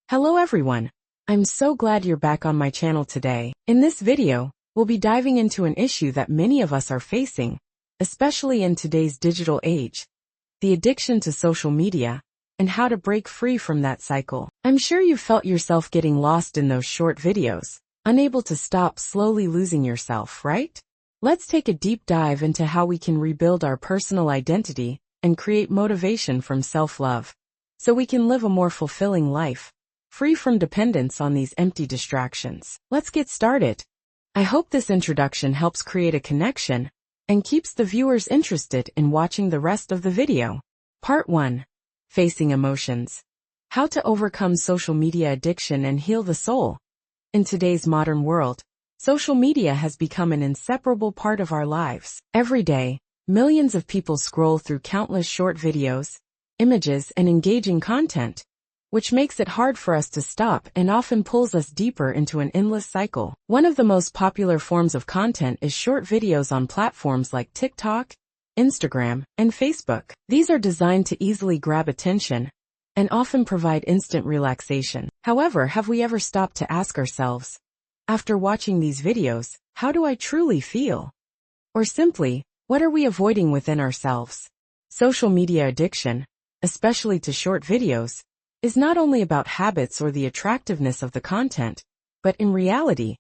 Hello everyone. I'm so glad you're back on my channel today. In this video, we'll be diving into an issue that many of us are facing, especially in today's digital age, the addiction to social media, and how to break free from that cycle. I'm sure you've felt yourself getting lost in those short videos, unable to stop, slowly losing yourself, right? Let's take a deep dive into how we can rebuild our personal identity and create motivation from self-love, so we can live a more fulfilling life, free from dependence on these empty distractions. Let's get started. I hope this introduction helps create a connection and keeps the viewers interested in watching the rest of the video. Part 1. Facing emotions. How to overcome social media addiction and heal the soul. In today's modern world, social media has become an inseparable part of our lives. Every day, millions of people scroll through countless short videos, images, and engaging content, which makes it hard for us to stop and often pulls us deeper into an endless cycle. One of the most popular forms of content is short videos on platforms like TikTok, Instagram, and Facebook. These are designed to easily grab attention and often provide instant relaxation. However, have we ever stopped to ask ourselves, after watching these videos, how do I truly feel? Or simply, what are we avoiding within ourselves? Social media addiction, especially to short videos, is not only about habits or the attractiveness of the content, but in reality,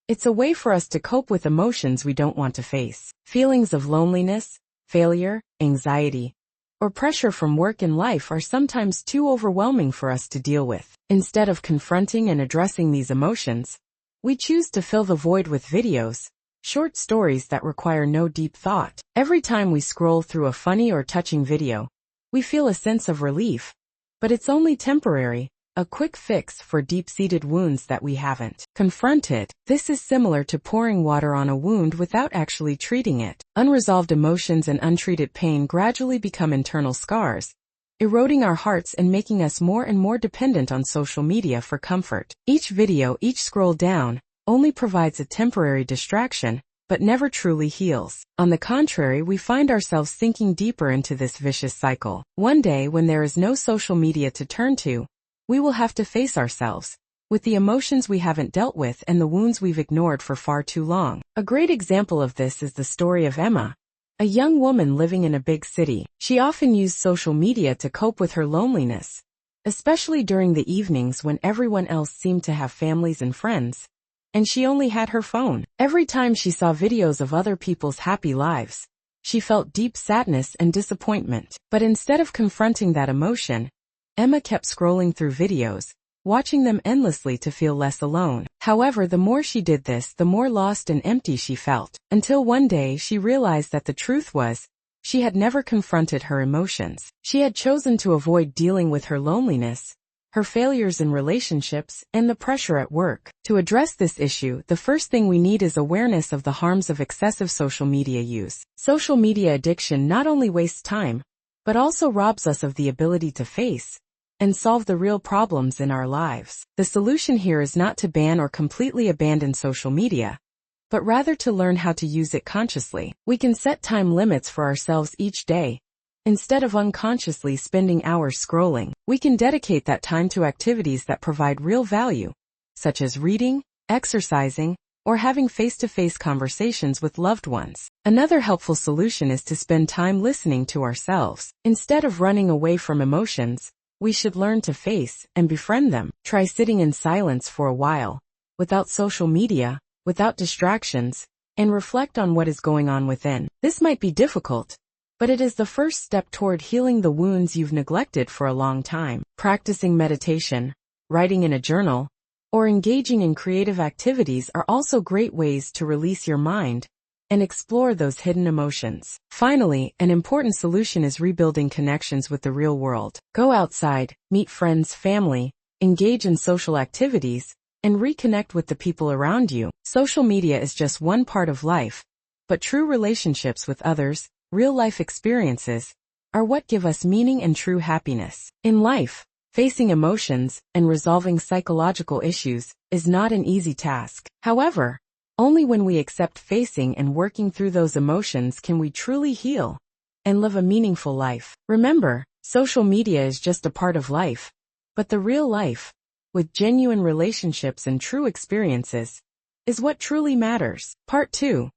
it's a way for us to cope with emotions we don't want to face. Feelings of loneliness, failure, anxiety, or pressure from work and life are sometimes too overwhelming for us to deal with. Instead of confronting and addressing these emotions, we choose to fill the void with videos, short stories that require no deep thought. Every time we scroll through a funny or touching video, we feel a sense of relief, but it's only temporary, a quick fix for deep-seated wounds that we haven't confronted. This is similar to pouring water on a wound without actually treating it. Unresolved emotions and untreated pain gradually become internal scars, eroding our hearts and making us more and more dependent on social media for comfort. Each video, each scroll down, only provides a temporary distraction, but never truly heals. On the contrary, we find ourselves sinking deeper into this vicious cycle. One day, when there is no social media to turn to, we will have to face ourselves with the emotions we haven't dealt with and the wounds we've ignored for far too long. A great example of this is the story of Emma, a young woman living in a big city. She often used social media to cope with her loneliness, especially during the evenings when everyone else seemed to have families and friends, and she only had her phone. Every time she saw videos of other people's happy lives, she felt deep sadness and disappointment. But instead of confronting that emotion, Emma kept scrolling through videos, watching them endlessly to feel less alone. However, the more she did this, the more lost and empty she felt, until one day she realized that the truth was, she had never confronted her emotions. She had chosen to avoid dealing with her loneliness, her failures in relationships, and the pressure at work. To address this issue, the first thing we need is awareness of the harms of excessive social media use. Social media addiction not only wastes time, but also robs us of the ability to face and solve the real problems in our lives. The solution here is not to ban or completely abandon social media, but rather to learn how to use it consciously. We can set time limits for ourselves each day. Instead of unconsciously spending hours scrolling, we can dedicate that time to activities that provide real value, such as reading, exercising, or having face-to-face conversations with loved ones. Another helpful solution is to spend time listening to ourselves. Instead of running away from emotions, we should learn to face and befriend them. Try sitting in silence for a while, without social media, without distractions, and reflect on what is going on within. This might be difficult, but it is the first step toward healing the wounds you've neglected for a long time. Practicing meditation, writing in a journal, or engaging in creative activities are also great ways to release your mind and explore those hidden emotions. Finally, an important solution is rebuilding connections with the real world. Go outside, meet friends, family, engage in social activities, and reconnect with the people around you. Social media is just one part of life, but true relationships with others, real-life experiences, are what give us meaning and true happiness. In life, facing emotions and resolving psychological issues is not an easy task. However, only when we accept facing and working through those emotions can we truly heal and live a meaningful life. Remember, social media is just a part of life, but the real life, with genuine relationships and true experiences, is what truly matters. Part 2.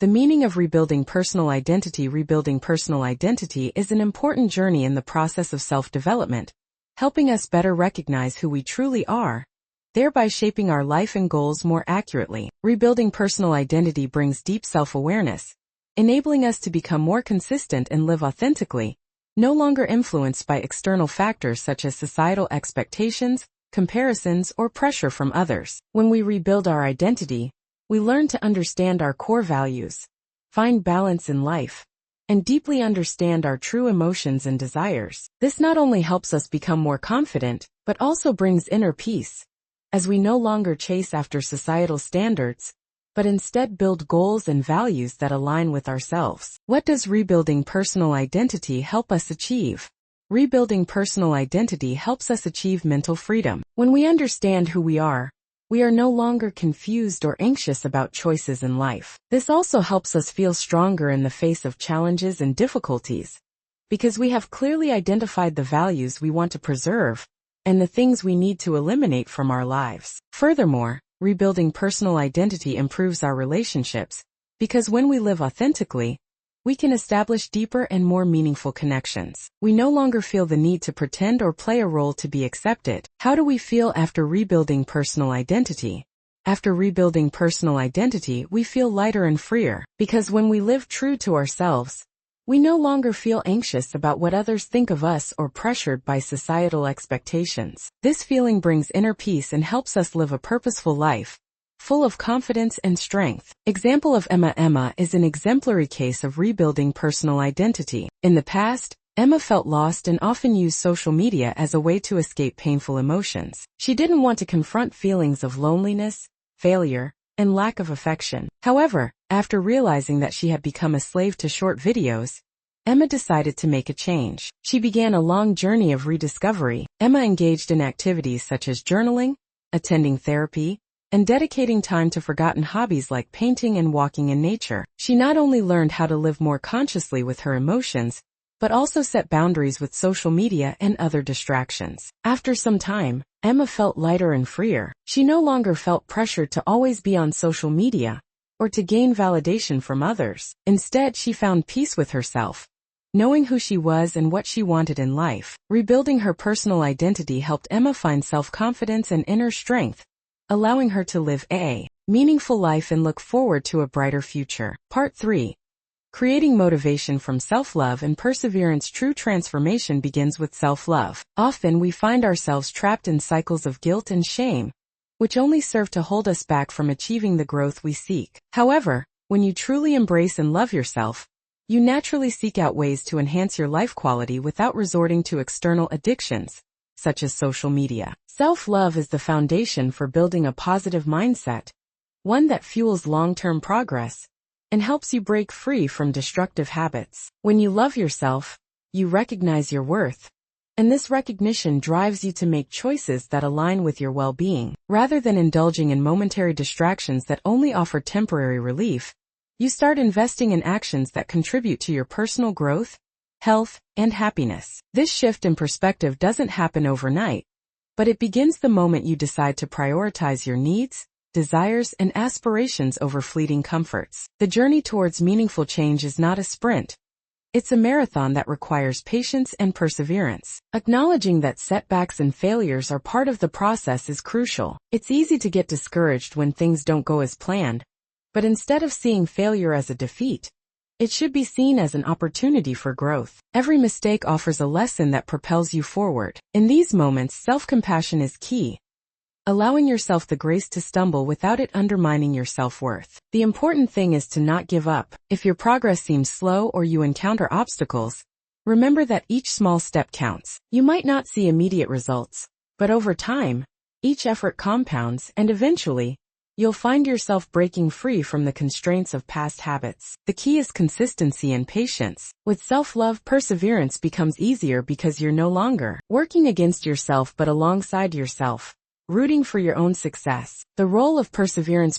The meaning of rebuilding personal identity. Rebuilding personal identity is an important journey in the process of self-development, helping us better recognize who we truly are, thereby shaping our life and goals more accurately. Rebuilding personal identity brings deep self-awareness, enabling us to become more consistent and live authentically, no longer influenced by external factors such as societal expectations, comparisons, or pressure from others. When we rebuild our identity, we learn to understand our core values, find balance in life, and deeply understand our true emotions and desires. This not only helps us become more confident, but also brings inner peace, as we no longer chase after societal standards, but instead build goals and values that align with ourselves. What does rebuilding personal identity help us achieve? Rebuilding personal identity helps us achieve mental freedom. When we understand who we are no longer confused or anxious about choices in life. This also helps us feel stronger in the face of challenges and difficulties, because we have clearly identified the values we want to preserve and the things we need to eliminate from our lives. Furthermore, rebuilding personal identity improves our relationships, because when we live authentically, we can establish deeper and more meaningful connections. We no longer feel the need to pretend or play a role to be accepted. How do we feel after rebuilding personal identity? After rebuilding personal identity, we feel lighter and freer, because when we live true to ourselves, we no longer feel anxious about what others think of us or pressured by societal expectations. This feeling brings inner peace and helps us live a purposeful life, full of confidence and strength. Example of Emma. Emma is an exemplary case of rebuilding personal identity. In the past, Emma felt lost and often used social media as a way to escape painful emotions. She didn't want to confront feelings of loneliness, failure, and lack of affection. However, after realizing that she had become a slave to short videos, Emma decided to make a change. She began a long journey of rediscovery. Emma engaged in activities such as journaling, attending therapy, and dedicating time to forgotten hobbies like painting and walking in nature. She not only learned how to live more consciously with her emotions, but also set boundaries with social media and other distractions. After some time, Emma felt lighter and freer. She no longer felt pressured to always be on social media or to gain validation from others. Instead, she found peace with herself, knowing who she was and what she wanted in life. Rebuilding her personal identity helped Emma find self-confidence and inner strength, allowing her to live a meaningful life and look forward to a brighter future. Part 3. Creating motivation from self-love and perseverance. True transformation begins with self-love. Often we find ourselves trapped in cycles of guilt and shame, which only serve to hold us back from achieving the growth we seek. However, when you truly embrace and love yourself, you naturally seek out ways to enhance your life quality without resorting to external addictions, such as social media. Self-love is the foundation for building a positive mindset, one that fuels long-term progress and helps you break free from destructive habits. When you love yourself, you recognize your worth, and this recognition drives you to make choices that align with your well-being. Rather than indulging in momentary distractions that only offer temporary relief, you start investing in actions that contribute to your personal growth, health, and happiness. This shift in perspective doesn't happen overnight, but it begins the moment you decide to prioritize your needs, desires, and aspirations over fleeting comforts. The journey towards meaningful change is not a sprint. It's a marathon that requires patience and perseverance. Acknowledging that setbacks and failures are part of the process is crucial. It's easy to get discouraged when things don't go as planned, but instead of seeing failure as a defeat, it should be seen as an opportunity for growth. Every mistake offers a lesson that propels you forward. In these moments, self-compassion is key, allowing yourself the grace to stumble without it undermining your self-worth. The important thing is to not give up. If your progress seems slow or you encounter obstacles, remember that each small step counts. You might not see immediate results, but over time, each effort compounds, and eventually, you'll find yourself breaking free from the constraints of past habits. The key is consistency and patience. With self-love, perseverance becomes easier because you're no longer working against yourself but alongside yourself, rooting for your own success. The role of perseverance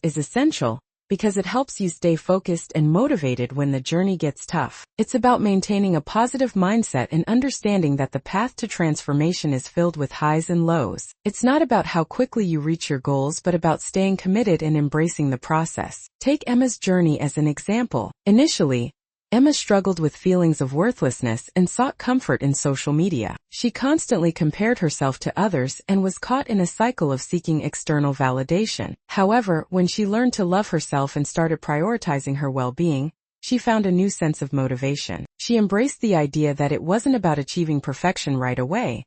is essential, because it helps you stay focused and motivated when the journey gets tough. It's about maintaining a positive mindset and understanding that the path to transformation is filled with highs and lows. It's not about how quickly you reach your goals, but about staying committed and embracing the process. Take Emma's journey as an example. Initially, Emma struggled with feelings of worthlessness and sought comfort in social media. She constantly compared herself to others and was caught in a cycle of seeking external validation. However, when she learned to love herself and started prioritizing her well-being, she found a new sense of motivation. She embraced the idea that it wasn't about achieving perfection right away,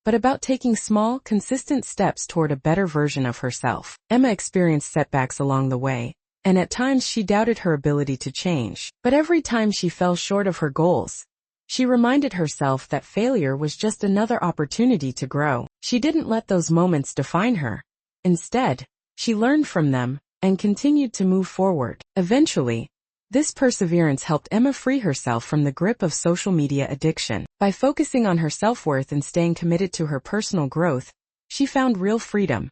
but about taking small, consistent steps toward a better version of herself. Emma experienced setbacks along the way, and at times she doubted her ability to change. But every time she fell short of her goals, she reminded herself that failure was just another opportunity to grow. She didn't let those moments define her. Instead, she learned from them and continued to move forward. Eventually, this perseverance helped Emma free herself from the grip of social media addiction. By focusing on her self-worth and staying committed to her personal growth, she found real freedom.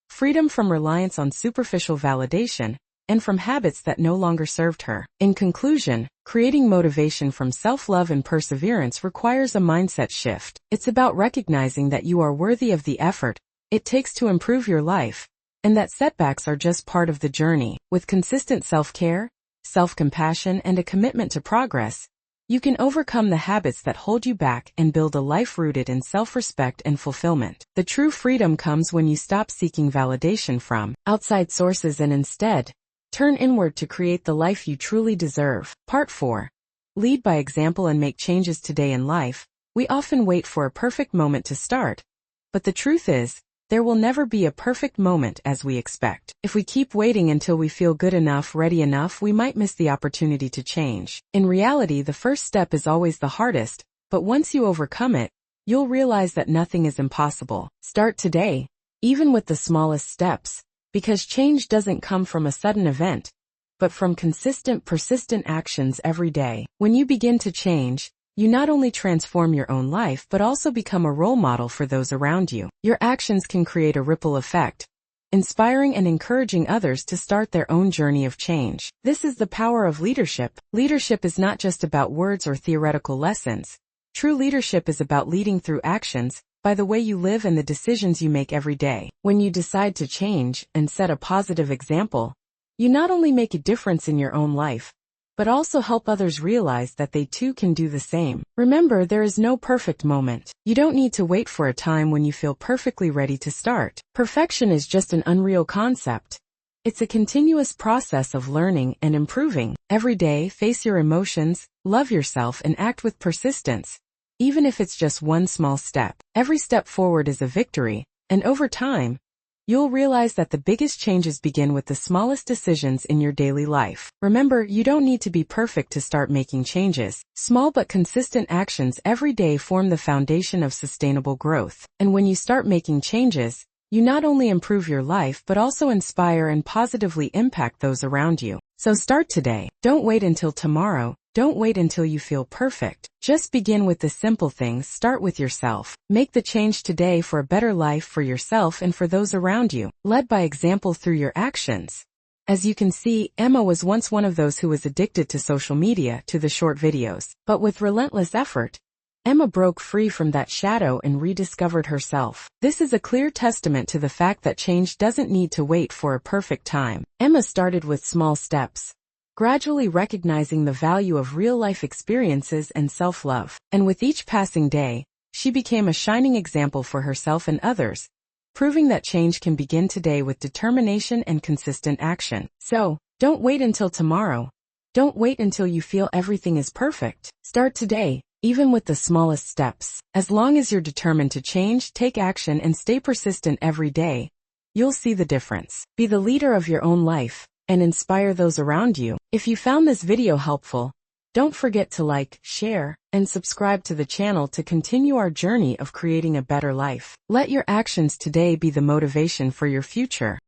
Freedom from reliance on superficial validation and from habits that no longer served her. In conclusion, creating motivation from self-love and perseverance requires a mindset shift. It's about recognizing that you are worthy of the effort it takes to improve your life, and that setbacks are just part of the journey. With consistent self-care, self-compassion, and a commitment to progress, you can overcome the habits that hold you back and build a life rooted in self-respect and fulfillment. The true freedom comes when you stop seeking validation from outside sources and instead turn inward to create the life you truly deserve. Part 4. Lead by example and make changes today in life. We often wait for a perfect moment to start, but the truth is, there will never be a perfect moment as we expect. If we keep waiting until we feel good enough, ready enough, we might miss the opportunity to change. In reality, the first step is always the hardest, but once you overcome it, you'll realize that nothing is impossible. Start today, even with the smallest steps, because change doesn't come from a sudden event, but from consistent, persistent actions every day. When you begin to change, you not only transform your own life but also become a role model for those around you. Your actions can create a ripple effect, inspiring and encouraging others to start their own journey of change. This is the power of leadership. Leadership is not just about words or theoretical lessons. True leadership is about leading through actions, by the way you live and the decisions you make every day. When you decide to change and set a positive example, you not only make a difference in your own life, but also help others realize that they too can do the same. Remember, there is no perfect moment. You don't need to wait for a time when you feel perfectly ready to start. Perfection is just an unreal concept. It's a continuous process of learning and improving. Every day, face your emotions, love yourself, and act with persistence. Even if it's just one small step. Every step forward is a victory, and over time, you'll realize that the biggest changes begin with the smallest decisions in your daily life. Remember, you don't need to be perfect to start making changes. Small but consistent actions every day form the foundation of sustainable growth. And when you start making changes, you not only improve your life but also inspire and positively impact those around you. So start today. Don't wait until tomorrow. Don't wait until you feel perfect. Just begin with the simple things. Start with yourself. Make the change today for a better life for yourself and for those around you. Led by example through your actions. As you can see, Emma was once one of those who was addicted to social media, to the short videos. But with relentless effort, Emma broke free from that shadow and rediscovered herself. This is a clear testament to the fact that change doesn't need to wait for a perfect time. Emma started with small steps, gradually recognizing the value of real-life experiences and self-love. And with each passing day, she became a shining example for herself and others, proving that change can begin today with determination and consistent action. So, don't wait until tomorrow. Don't wait until you feel everything is perfect. Start today, even with the smallest steps. As long as you're determined to change, take action, and stay persistent every day, you'll see the difference. Be the leader of your own life and inspire those around you. If you found this video helpful, don't forget to like, share, and subscribe to the channel to continue our journey of creating a better life. Let your actions today be the motivation for your future.